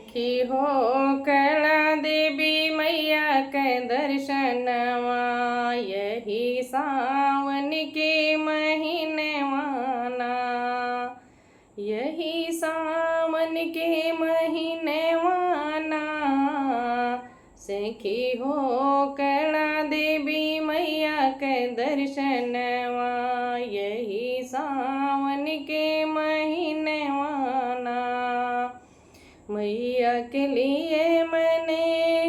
सखी हो कला देवी मैया के दर्शनवा यही सावन के महीने वाना यही सावन के महीने वाना सखी हो कला देवी मैया के दर्शनवा यही सावन के महीने वाना मैया के लिए मैंने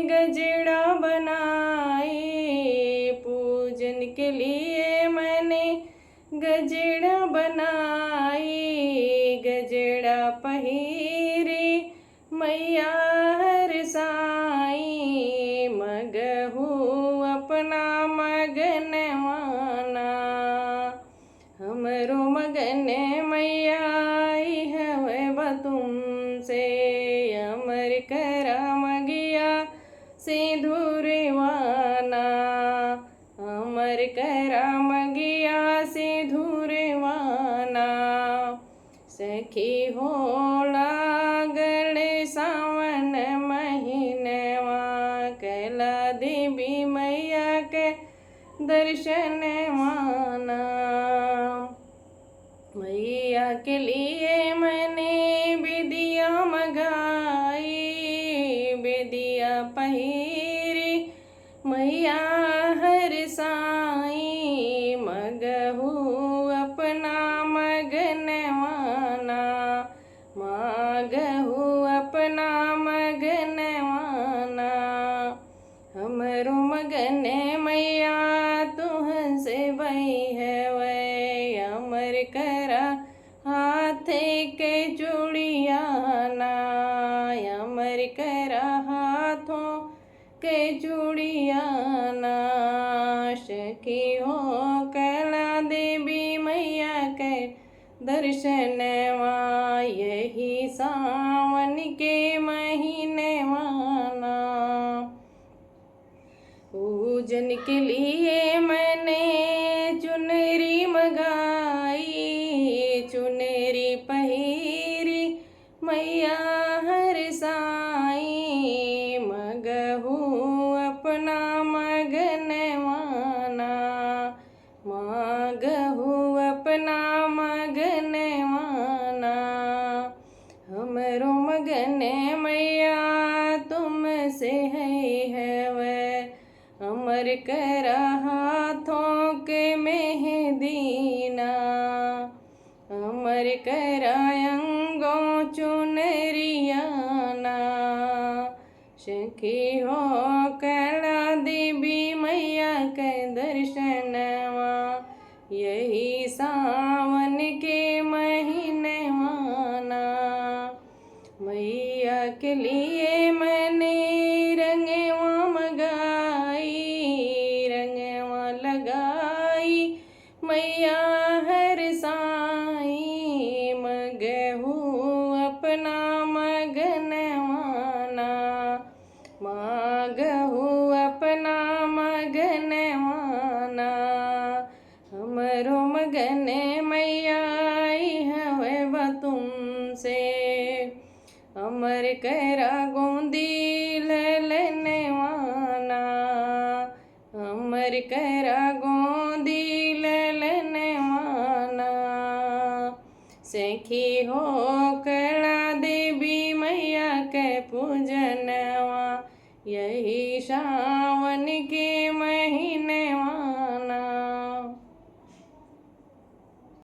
गजरा बनाए पूजन के लिए मैंने गजरा बनाए गजरा पहिरे मैया हर साई मगहू अपना मगन वाना हमरो मगन मैया आई है तुमसे अमर करा मगिया सिंधुरवाना अमर करा मगिया सिंधुरवाना सखी हो लागल सावन महीनवा कैला देवी मैया के दर्शन माना मैया के लिए मैंने बेदिया मंगाई बेदिया पहिरी मैया हर साई मगहू अपना मगन वाना मागहू अपना मगन वाना हमरो मगन मैया तुहसे भई है वै अमर करा हाथे के चूड़ियाना अमर करा हाथों के चूड़ियाना सखी हो कैला देवी मैया के दर्शनवा यही सावन के महीने वाना पूजन के लिए मैंने चुनरी मंगाई चुनरी पहिरी मैया हर साई मगहू अपना मगन वाना मागहू अपना मगन वाना हमरो मगन मैया तुमसे है वह अमर करा हाथों के मेहदीना अमर करा अंगों चुनरियाना सखी हो कैला देवी मैया के दर्शनवा यही सावन के महीने वाना मैया के लिए मैंने रंगवा मंगाई रंगवा लगाई मैया हर साई मगहू अपना मगन वाना मागहू अपना मगन वाना हमरो मगन मैया आई है तुमसे अमर करा गोंदी ललने वाना अमर करा गोंदी ललने वाना सखी हो कला देवी मैया के पूजनवा यही शान